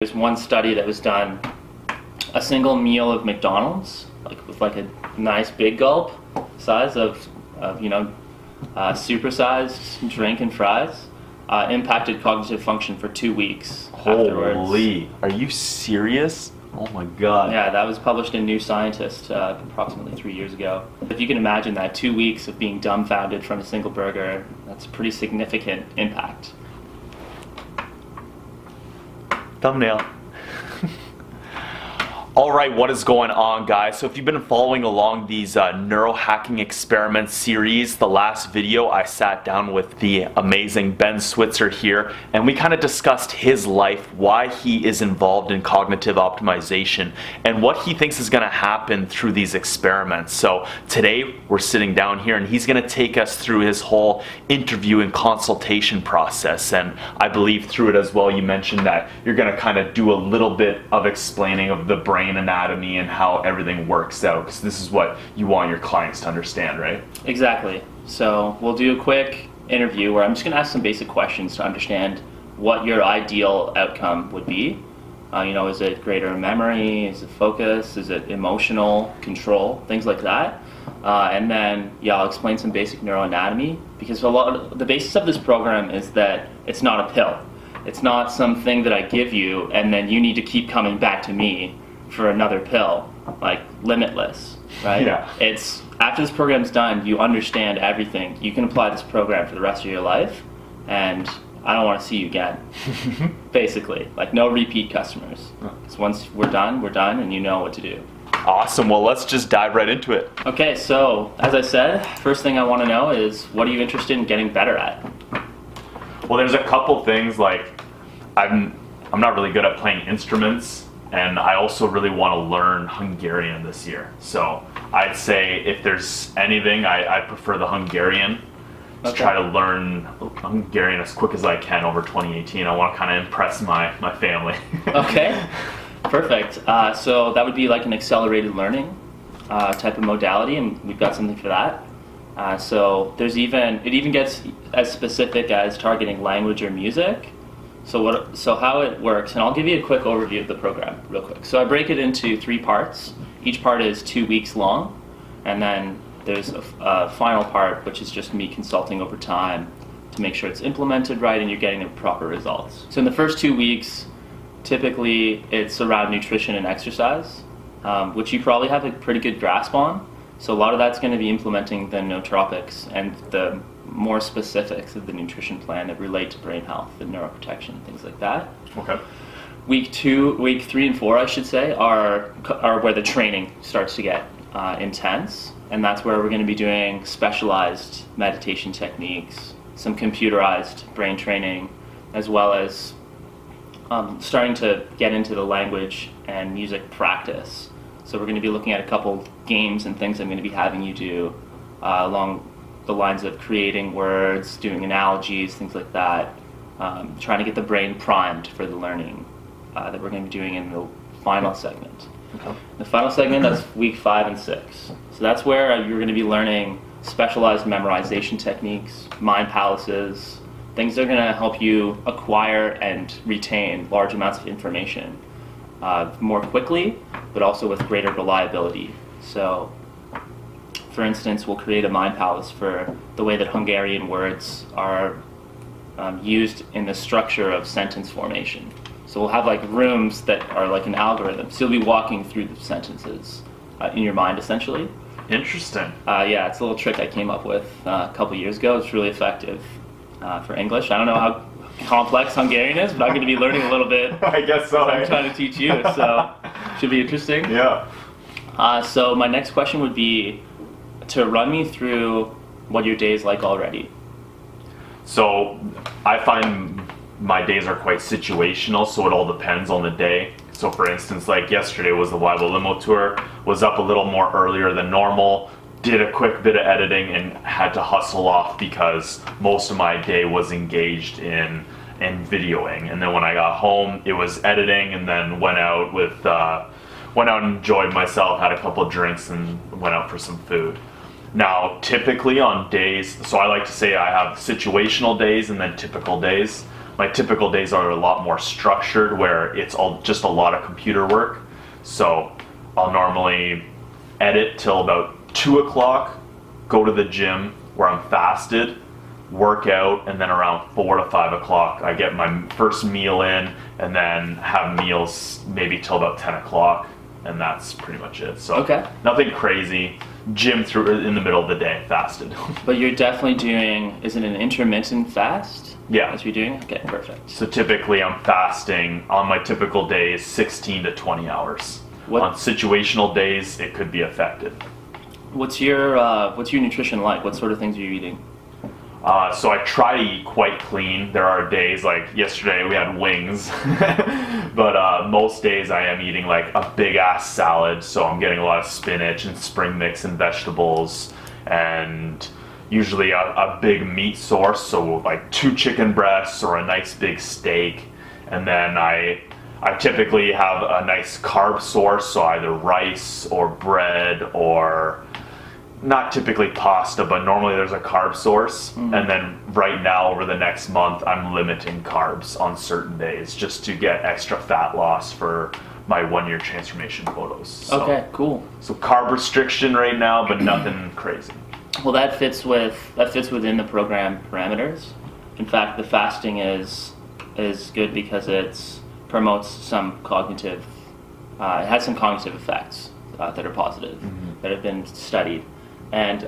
There's one study that was done, a single meal of McDonald's, with a nice big gulp size of supersized drink and fries, impacted cognitive function for 2 weeks afterwards. Holy, are you serious? Oh my god. Yeah, that was published in New Scientist approximately 3 years ago. If you can imagine that, 2 weeks of being dumbfounded from a single burger, that's a pretty significant impact. Thumbnail. Alright, what is going on, guys? So if you've been following along these Neurohacking Experiments series, the last video I sat down with the amazing Ben Switzer here, and we kind of discussed his life, why he is involved in cognitive optimization, and what he thinks is going to happen through these experiments. So today we're sitting down here and he's going to take us through his whole interview and consultation process, and I believe through it as well you mentioned that you're going to kind of do a little bit of explaining of the brain anatomy and how everything works out, because this is what you want your clients to understand, right? Exactly. So we'll do a quick interview where I'm just going to ask some basic questions to understand what your ideal outcome would be. Is it greater memory? Is it focus? Is it emotional control? Things like that. And then, I'll explain some basic neuroanatomy, because the basis of this program is that it's not a pill. It's not something that I give you and then you need to keep coming back to me for another pill, like limitless, right? Yeah. It's after this program's done, you understand everything. You can apply this program for the rest of your life, and I don't want to see you again. Basically, like no repeat customers. Because once we're done, and you know what to do. Awesome. Well, let's just dive right into it. Okay, so as I said, first thing I want to know is, what are you interested in getting better at? Well, there's a couple things, like I'm not really good at playing instruments, and I also really want to learn Hungarian this year. So I'd say if there's anything, I prefer the Hungarian. Just try to learn Hungarian as quick as I can over 2018. I want to kind of impress my family. Okay, perfect. So that would be like an accelerated learning type of modality, and we've got something for that. So it even gets as specific as targeting language or music. So how it works, and I'll give you a quick overview of the program real quick. So I break it into 3 parts. Each part is 2 weeks long, and then there's a final part, which is just me consulting over time to make sure it's implemented right and you're getting the proper results. So in the first 2 weeks, typically it's around nutrition and exercise, which you probably have a pretty good grasp on. So a lot of that's going to be implementing the nootropics and the more specifics of the nutrition plan that relate to brain health and neuroprotection, things like that. Okay. Week 3 and 4, I should say, are where the training starts to get intense, and that's where we're going to be doing specialized meditation techniques, some computerized brain training, as well as starting to get into the language and music practice. So we're going to be looking at a couple games and things I'm going to be having you do along the lines of creating words, doing analogies, things like that, trying to get the brain primed for the learning that we're going to be doing in the final segment. Okay. The final segment, that's week 5 and 6. So that's where you're going to be learning specialized memorization techniques, mind palaces, things that are going to help you acquire and retain large amounts of information more quickly, but also with greater reliability. So, for instance, we'll create a mind palace for the way that Hungarian words are used in the structure of sentence formation. So we'll have like rooms that are like an algorithm. So you'll be walking through the sentences in your mind, essentially. Interesting. Yeah, it's a little trick I came up with a couple years ago. It's really effective for English. I don't know how complex Hungarian is, but I'm going to be learning a little bit. I guess so. I'm trying to teach you, so should be interesting. Yeah. So my next question would be to run me through what your day is like already. So I find my days are quite situational, so it all depends on the day. So for instance, like yesterday was the Weibo limo tour, was up a little more earlier than normal, did a quick bit of editing and had to hustle off because most of my day was engaged in videoing. And then when I got home, it was editing, and then went out and enjoyed myself, had a couple of drinks, and went out for some food. Now, typically on days, so I like to say I have situational days and then typical days. my typical days are a lot more structured, where it's all just a lot of computer work. So I'll normally edit till about 2 o'clock, go to the gym where I'm fasted, work out, and then around 4 to 5 o'clock I get my first meal in, and then have meals maybe till about 10 o'clock, and that's pretty much it. So nothing crazy. Gym through in the middle of the day, fasted. But you're definitely doing, is it an intermittent fast? Yeah. That's what you're doing? Okay, perfect. So typically I'm fasting on my typical days 16 to 20 hours. On situational days, it could be affected. What's your nutrition like? What sort of things are you eating? So I try to eat quite clean. There are days, like yesterday we had wings, but most days I am eating like a big ass salad, so I'm getting a lot of spinach and spring mix and vegetables, and usually a big meat source, so like 2 chicken breasts or a nice big steak, and then I typically have a nice carb source, so either rice or bread, or not typically pasta, but normally there's a carb source. And then right now over the next month I'm limiting carbs on certain days just to get extra fat loss for my 1-year transformation photos. So, okay, cool. So carb restriction right now, but nothing crazy. Well, that fits within the program parameters. In fact, the fasting is good because it promotes some cognitive, it has some cognitive effects that are positive, that have been studied. And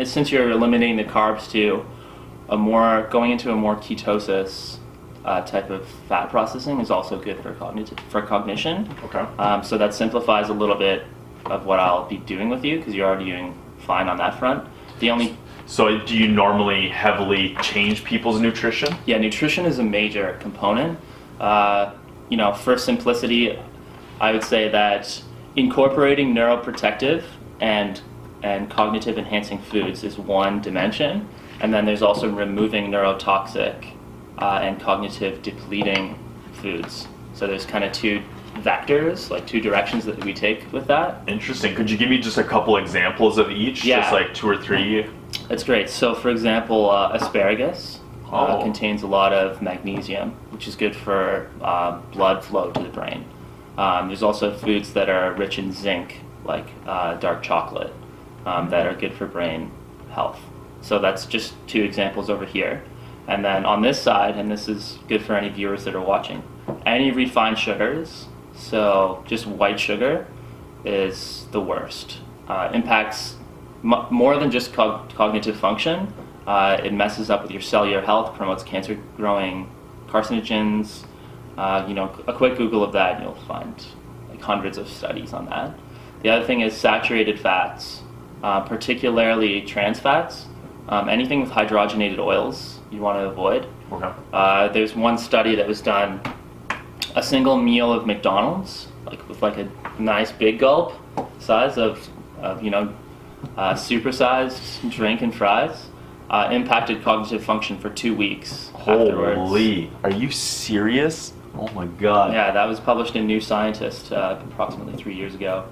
since you're eliminating the carbs to going into a more ketosis type of fat processing is also good for cognition. Okay. So that simplifies a little bit of what I'll be doing with you, because you're already doing fine on that front. So do you normally heavily change people's nutrition? Yeah, nutrition is a major component. For simplicity, I would say that incorporating neuroprotective and cognitive enhancing foods is one dimension, and then there's also removing neurotoxic and cognitive depleting foods. So there's kind of 2 vectors, like 2 directions that we take with that. Interesting. Could you give me just a couple examples of each? Yeah. Just like 2 or 3? That's great. So for example, asparagus contains a lot of magnesium, which is good for blood flow to the brain. There's also foods that are rich in zinc, like dark chocolate, that are good for brain health. So that's just 2 examples over here. And then on this side, and this is good for any viewers that are watching, any refined sugars, so just white sugar, is the worst. Impacts more than just cognitive function. It messes up with your cellular health, promotes cancer growing carcinogens. A quick Google of that and you'll find like hundreds of studies on that. The other thing is saturated fats, particularly trans fats. Anything with hydrogenated oils you want to avoid. Okay. There's one study that was done, a single meal of McDonald's, with a nice big gulp size of supersized drink and fries, impacted cognitive function for 2 weeks afterwards. Holy, are you serious? Oh my god. Yeah, that was published in New Scientist approximately 3 years ago.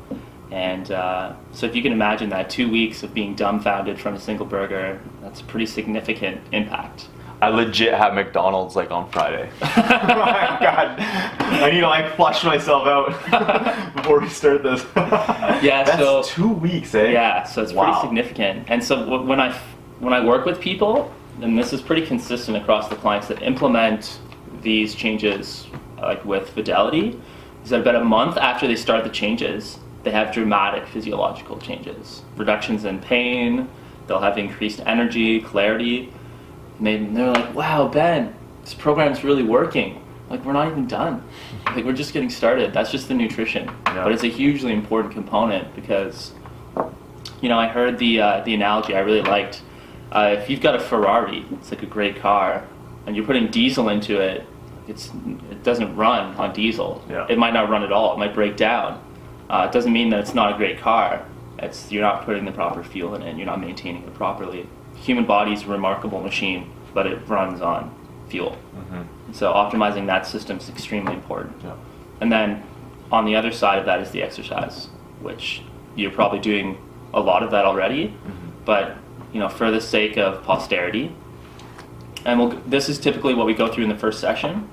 And so if you can imagine that, 2 weeks of being dumbfounded from a single burger, that's a pretty significant impact. I legit have McDonald's on Friday. Oh my god. I need to flush myself out before we start this. Yeah, that's 2 weeks, eh? Yeah, so it's pretty significant. And so when I work with people, and this is pretty consistent across the clients that implement these changes with fidelity, is that about a month after they start the changes, they have dramatic physiological changes. Reductions in pain, they'll have increased energy, clarity, and they're like, wow, Ben, this program's really working. We're not even done. We're just getting started. That's just the nutrition. Yeah. But it's a hugely important component because, I heard the analogy I really liked. If you've got a Ferrari, it's a great car, and you're putting diesel into it, it doesn't run on diesel. Yeah. It might not run at all. It might break down. It doesn't mean that it's not a great car. You're not putting the proper fuel in it, and you're not maintaining it properly. The human body is a remarkable machine, but it runs on fuel. Mm-hmm. So optimizing that system is extremely important. Yeah. And then on the other side of that is the exercise, which you're probably doing a lot of that already, but for the sake of posterity and this is typically what we go through in the first session.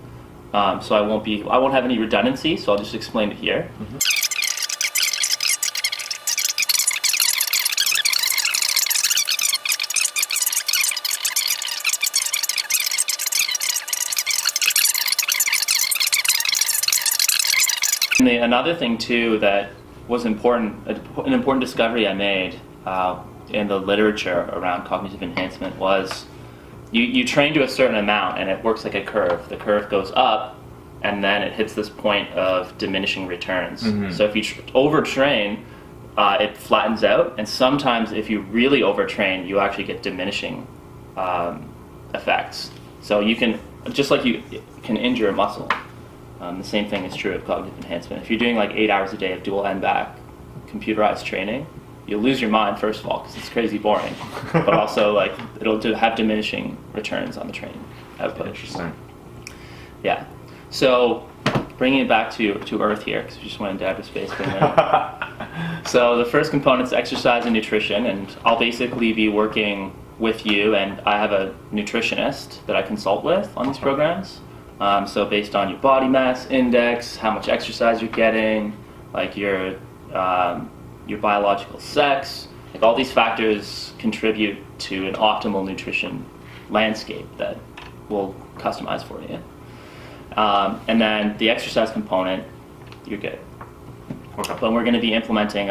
So I won't have any redundancy, so I'll just explain it here. Mm-hmm. And another thing too that was important, an important discovery I made in the literature around cognitive enhancement was you train to a certain amount and it works like a curve. The curve goes up and then it hits this point of diminishing returns. Mm-hmm. So if you overtrain, it flattens out, and sometimes if you really overtrain, you actually get diminishing effects. So you can, just like you can injure a muscle, the same thing is true of cognitive enhancement. If you're doing like 8 hours a day of dual end back computerized training, you'll lose your mind, first of all, because it's crazy boring, but also like it'll have diminishing returns on the training output. Interesting. Yeah. So bringing it back to Earth here, because we just went into outer space for a minute. So the first component is exercise and nutrition, and I'll basically be working with you, and I have a nutritionist that I consult with on these programs. So based on your body mass index, how much exercise you're getting, like your biological sex, like all these factors contribute to an optimal nutrition landscape that we'll customize for you. And then the exercise component, you're good. Okay. But we're going to be implementing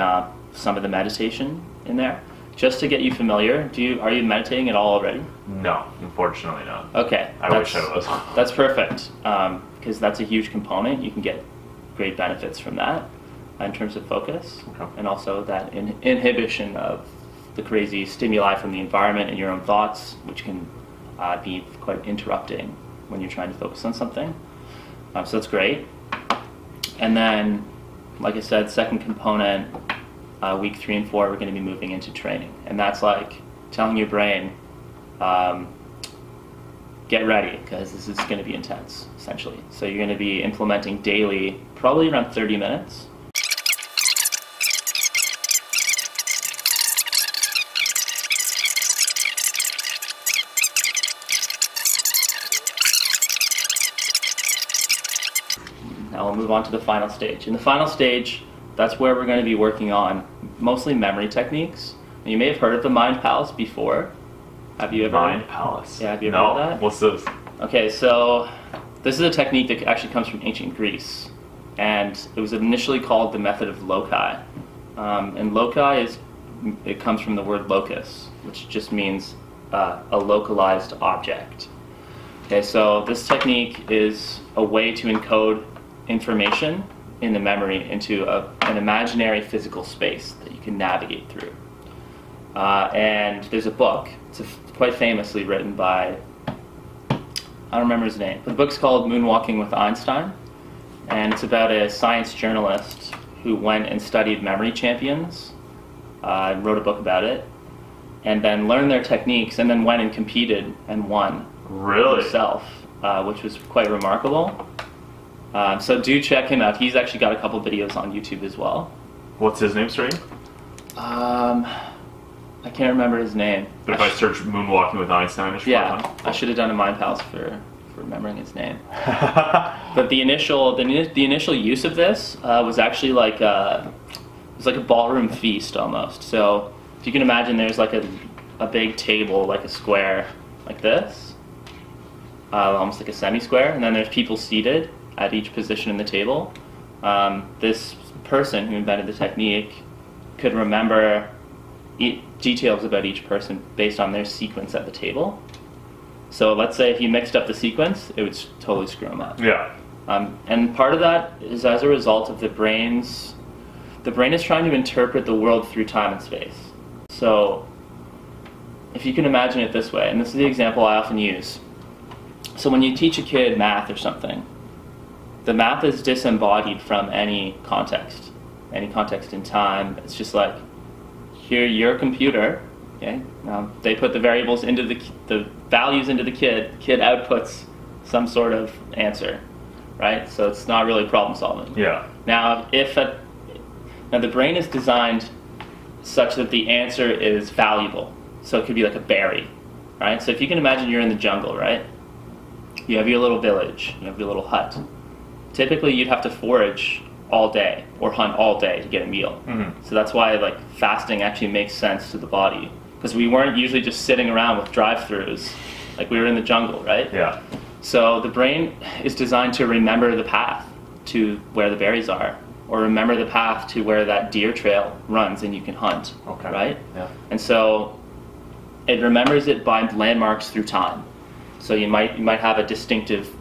some of the meditation in there. Just to get you familiar, are you meditating at all already? No, unfortunately not. Okay. I wish I was. That's perfect, because that's a huge component. You can get great benefits from that in terms of focus, okay, and also that inhibition of the crazy stimuli from the environment and your own thoughts, which can be quite interrupting when you're trying to focus on something. So that's great. And then, like I said, second component, week 3 and 4, we're going to be moving into training. And that's like telling your brain, get ready, because this is going to be intense, essentially. So you're going to be implementing daily, probably around 30 minutes. Now we'll move on to the final stage. In the final stage, that's where we're going to be working on mostly memory techniques. And you may have heard of the Mind Palace before. Have you ever? Mind Palace? Yeah, have you ever heard of that? What's this? Okay, so this is a technique that actually comes from ancient Greece. And it was initially called the method of loci. And loci it comes from the word locus, which just means a localized object. Okay, so this technique is a way to encode information in the memory into an imaginary physical space that you can navigate through. And there's a book, it's quite famously written by, I don't remember his name, but the book's called Moonwalking with Einstein, and it's about a science journalist who went and studied memory champions, wrote a book about it, and then learned their techniques, and then went and competed and won. Really? Himself, which was quite remarkable. So do check him out. He's actually got a couple videos on YouTube as well. What's his name, sorry? I can't remember his name. But if I search Moonwalking with Einstein, I should have done a Mind Palace for remembering his name. But the initial use of this was actually like it was like a ballroom feast almost. So if you can imagine, there's like a big table, like a square, like this, almost like a semi-square, and then there's people seated at each position in the table. This person who invented the technique could remember details about each person based on their sequence at the table. So let's say if you mixed up the sequence, it would totally screw them up. Yeah. And part of that is as a result of the brain is trying to interpret the world through time and space. So if you can imagine it this way, and this is the example I often use. So when you teach a kid math or something, the math is disembodied from any context in time. It's just like, here, your computer, okay? Now they put the variables into the values into the kid outputs some sort of answer, right? So it's not really problem solving. Yeah. Now now the brain is designed such that the answer is valuable. So it could be like a berry, right? So if you can imagine you're in the jungle, right? You have your little village, you have your little hut. Typically you'd have to forage all day or hunt all day to get a meal. So that's why like fasting actually makes sense to the body, because we weren't usually just sitting around with drive-thrus, like we were in the jungle, right? Yeah. So the brain is designed to remember the path to where the berries are, or remember the path to where that deer trail runs and you can hunt, right? Yeah. And so it remembers it by landmarks through time. So you might have a distinctive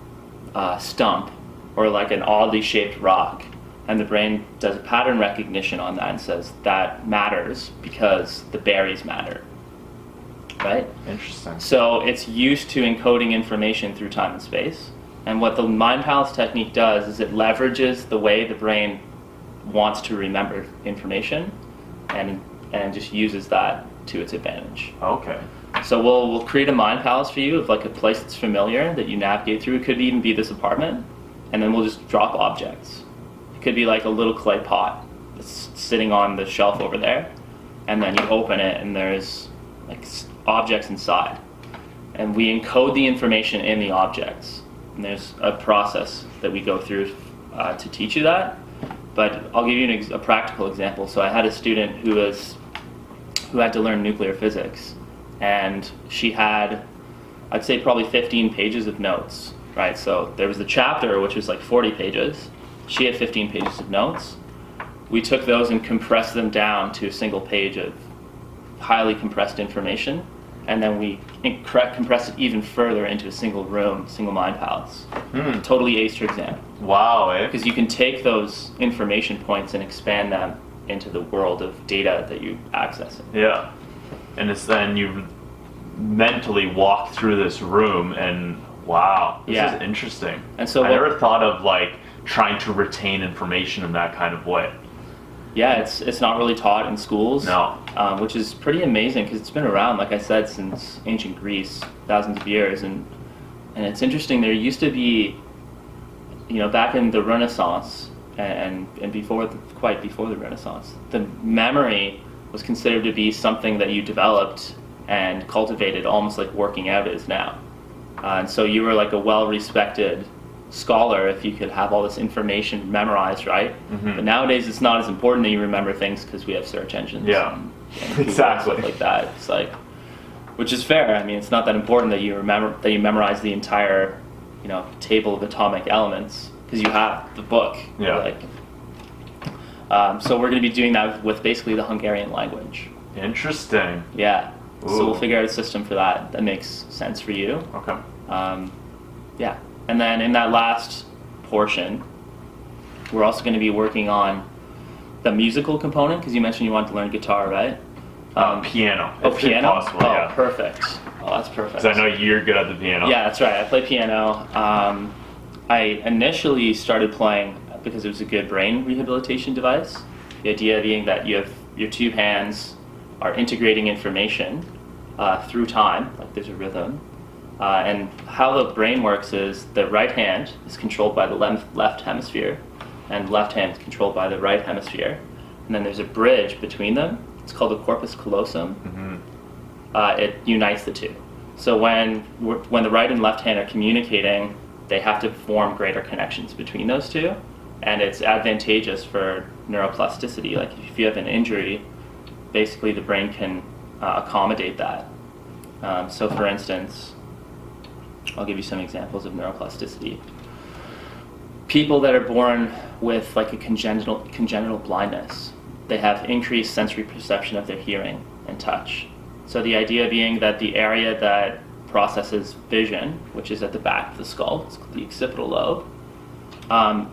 stump or like an oddly shaped rock, and the brain does pattern recognition on that and says that matters because the berries matter, right? Interesting. So it's used to encoding information through time and space. And what the mind palace technique does is it leverages the way the brain wants to remember information and just uses that to its advantage. Okay. So we'll create a mind palace for you of like a place that's familiar that you navigate through. It could even be this apartment, and then we'll just drop objects. It could be like a little clay pot that's sitting on the shelf over there, and then you open it and there's like objects inside. And we encode the information in the objects. And there's a process that we go through to teach you that. But I'll give you a practical example. So I had a student who had to learn nuclear physics, and she had, I'd say, probably 15 pages of notes, right? So there was the chapter, which was like 40 pages. She had 15 pages of notes. We took those and compressed them down to a single page of highly compressed information, and then we compressed it even further into a single room, single mind palace. Totally aced her exam. Wow, eh? Because you can take those information points and expand them into the world of data that you're accessing. Yeah. And it's then you mentally walk through this room and wow, this is interesting. And so I never thought of like trying to retain information in that kind of way. Yeah, it's not really taught in schools. No. Which is pretty amazing because it's been around, like I said, since ancient Greece, thousands of years. And it's interesting, there used to be, you know, back in the Renaissance and quite before the Renaissance, the memory was considered to be something that you developed and cultivated almost like working out is now. And so you were like a well-respected scholar if you could have all this information memorized, right? But nowadays it's not as important that you remember things because we have search engines. Yeah, and exactly. Stuff like that. It's like, which is fair. I mean, it's not that important that you memorize the entire, you know, table of atomic elements because you have the book. Yeah. Like, so we're going to be doing that with basically the Hungarian language. Interesting. Yeah. Ooh. So we'll figure out a system for that makes sense for you. Okay. Yeah. And then in that last portion, we're also going to be working on the musical component, because you mentioned you wanted to learn guitar, right? Piano. Oh, piano? Possible, oh, yeah. Perfect. Oh, that's perfect. Because I know you're good at the piano. Yeah, that's right. I play piano. I initially started playing because it was a good brain rehabilitation device. The idea being that you have your two hands are integrating information through time, like there's a rhythm. And how the brain works is the right hand is controlled by the left hemisphere, and left hand is controlled by the right hemisphere. And then there's a bridge between them. It's called the corpus callosum. It unites the two. So when the right and left hand are communicating, they have to form greater connections between those two. And it's advantageous for neuroplasticity. Like if you have an injury, basically the brain can accommodate that. So for instance, I'll give you some examples of neuroplasticity. People that are born with like a congenital blindness, they have increased sensory perception of their hearing and touch. So the idea being that the area that processes vision, which is at the back of the skull, it's the occipital lobe,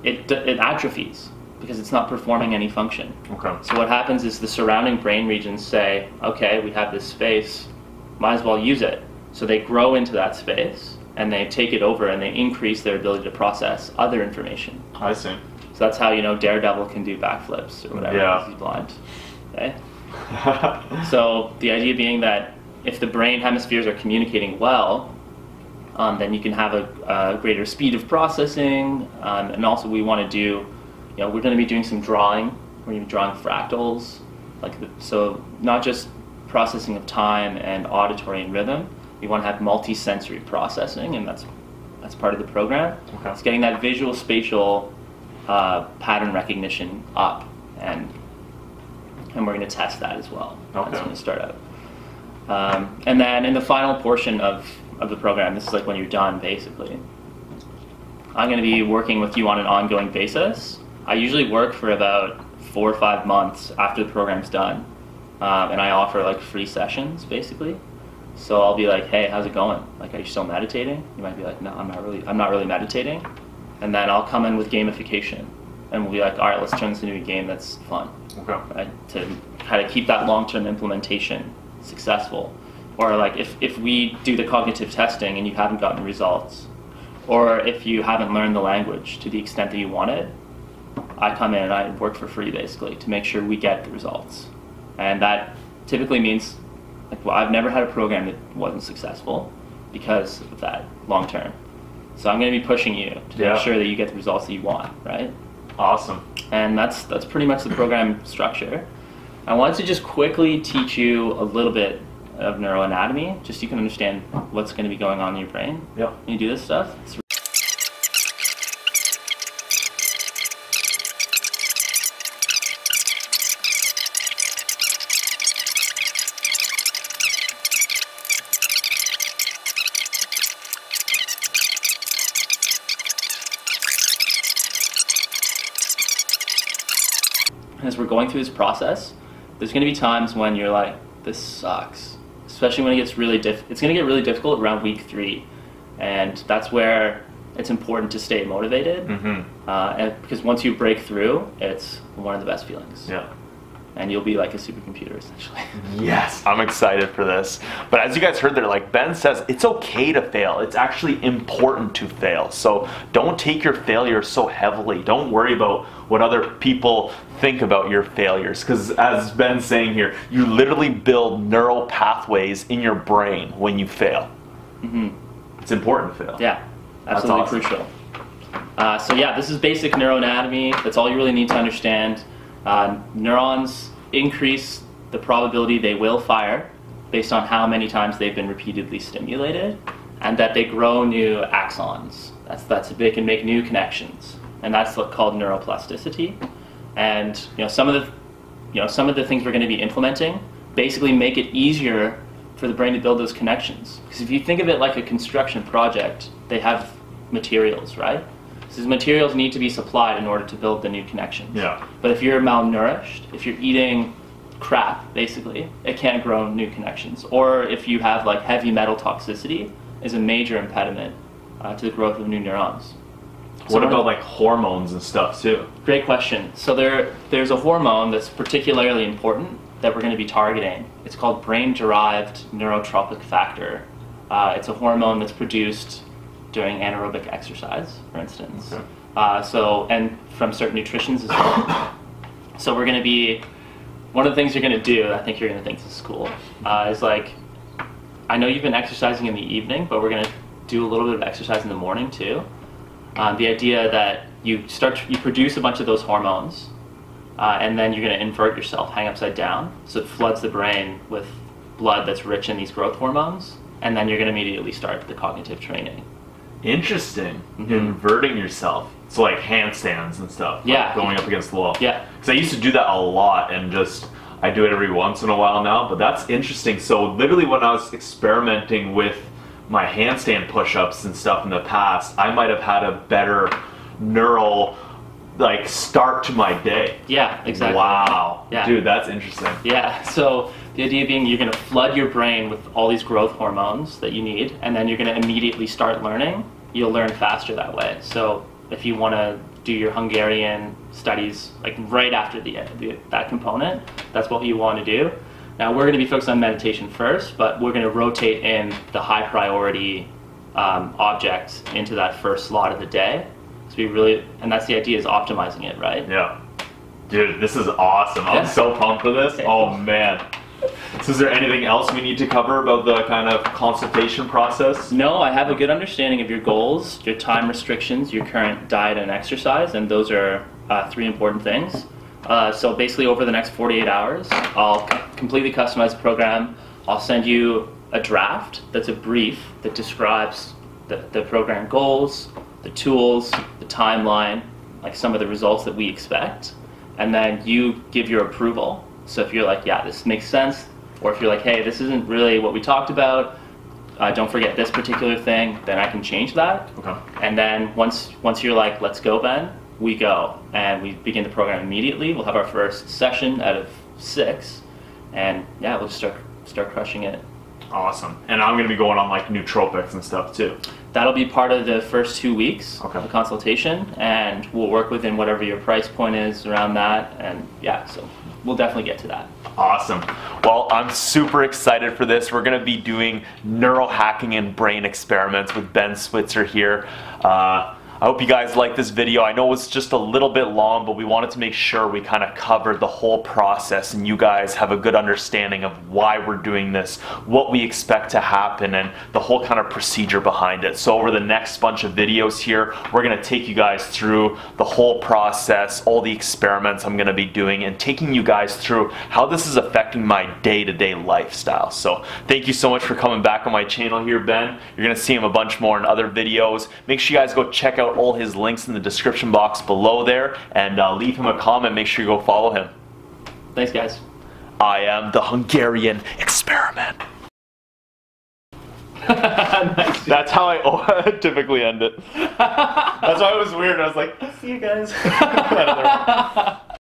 it atrophies because it's not performing any function. Okay. So what happens is the surrounding brain regions say, okay, we have this space, might as well use it. So they grow into that space and they take it over and they increase their ability to process other information. I see. So that's how, you know, Daredevil can do backflips or whatever because he's blind. Okay? So the idea being that if the brain hemispheres are communicating well, then you can have a greater speed of processing, and also we want to do, you know, we're going to be doing some drawing. We're going to be drawing fractals, so not just processing of time and auditory and rhythm, We want to have multi-sensory processing, and that's part of the program. Okay. It's getting that visual spatial pattern recognition up, and we're going to test that as well. Okay. That's going to start out. And then in the final portion of the program, this is like when you're done, basically. I'm going to be working with you on an ongoing basis. I usually work for about 4 or 5 months after the program's done, and I offer like free sessions, basically. So I'll be like, hey, how's it going? Like, are you still meditating? You might be like, no, I'm not really meditating. And then I'll come in with gamification, and we'll be like, all right, let's turn this into a game that's fun. Okay. Right? To kind of keep that long-term implementation successful. Or like if we do the cognitive testing and you haven't gotten results, or if you haven't learned the language to the extent that you wanted, I come in and I work for free, basically, to make sure we get the results. And that typically means, like, well, I've never had a program that wasn't successful because of that long term. So I'm going to be pushing you to make sure that you get the results that you want, right? Awesome. And that's pretty much the program structure. I wanted to just quickly teach you a little bit of neuroanatomy, just so you can understand what's going to be going on in your brain when you do this stuff. As we're going through this process, there's going to be times when you're like, this sucks. Especially when it gets really it's going to get really difficult around week 3. And that's where it's important to stay motivated. And because once you break through, it's one of the best feelings. Yeah. And you'll be like a supercomputer, essentially. Yes, I'm excited for this. But as you guys heard there, like Ben says, it's okay to fail. It's actually important to fail. So don't take your failures so heavily. Don't worry about what other people think about your failures. Because as Ben's saying here, you literally build neural pathways in your brain when you fail. It's important to fail. Yeah, absolutely crucial. So yeah, this is basic neuroanatomy. That's all you really need to understand. Neurons increase the probability they will fire based on how many times they've been repeatedly stimulated, and that they grow new axons. They can make new connections, and that's called neuroplasticity. And some of the things we're going to be implementing basically make it easier for the brain to build those connections. Because if you think of it like a construction project, they have materials, right? So these materials need to be supplied in order to build the new connections. Yeah. But if you're malnourished, if you're eating crap, basically, it can't grow new connections. Or if you have like heavy metal toxicity, is a major impediment to the growth of new neurons. What about like hormones and stuff too? Great question. So there's a hormone that's particularly important that we're going to be targeting. It's called brain-derived neurotropic factor. It's a hormone that's produced during anaerobic exercise, for instance. Okay. And from certain nutritions as well. So we're going to be, one of the things you're going to do, I think you're going to think this is cool, is like, I know you've been exercising in the evening, but we're going to do a little bit of exercise in the morning too. The idea that you produce a bunch of those hormones, and then you're going to invert yourself, hang upside down, so it floods the brain with blood that's rich in these growth hormones, and then you're going to immediately start the cognitive training. Interesting. Inverting yourself. So like handstands and stuff. Yeah. Like going up against the wall. Yeah. Because I used to do that a lot, and I do it every once in a while now, but that's interesting. So literally when I was experimenting with my handstand push-ups and stuff in the past, I might have had a better neural start to my day. Yeah, exactly. Wow. Yeah. Dude, that's interesting. Yeah, so the idea being you're going to flood your brain with all these growth hormones that you need, and then you're going to immediately start learning. You'll learn faster that way. So if you want to do your Hungarian studies like right after that component, that's what you want to do. Now we're going to be focused on meditation first, but we're going to rotate in the high priority objects into that first slot of the day. So and that's the idea, is optimizing it, right? Yeah. Dude, this is awesome. I'm so pumped for this. Oh man. So is there anything else we need to cover about the kind of consultation process? No, I have a good understanding of your goals, your time restrictions, your current diet and exercise, and those are 3 important things. So basically over the next 48 hours, I'll completely customize the program. I'll send you a draft that's a brief that describes the program goals, the tools, the timeline, like some of the results that we expect, and then you give your approval. So if you're like, yeah, this makes sense, or if you're like, hey, this isn't really what we talked about, don't forget this particular thing, then I can change that. Okay. And then once you're like, let's go, Ben, we go, and we begin the program immediately. We'll have our first session out of 6, and yeah, we'll just start crushing it. Awesome. And I'm going to be going on like nootropics and stuff too. That'll be part of the first 2 weeks Okay. of the consultation, and we'll work within whatever your price point is around that, and yeah, so we'll definitely get to that. Awesome. Well, I'm super excited for this. We're going to be doing neurohacking and brain experiments with Ben Switzer here. I hope you guys like this video. I know it's just a little bit long, but we wanted to make sure we kind of covered the whole process and you guys have a good understanding of why we're doing this, what we expect to happen, and the whole kind of procedure behind it. So over the next bunch of videos here, we're going to take you guys through the whole process, all the experiments I'm going to be doing, and taking you guys through how this is affecting my day-to-day lifestyle. So thank you so much for coming back on my channel here, Ben. You're going to see him a bunch more in other videos. Make sure you guys go check out all his links in the description box below there, and leave him a comment. Make sure you go follow him. Thanks, guys. I am the Hungarian Experiment. Nice. That's how I typically end it. That's why it was weird. I was like, see you guys.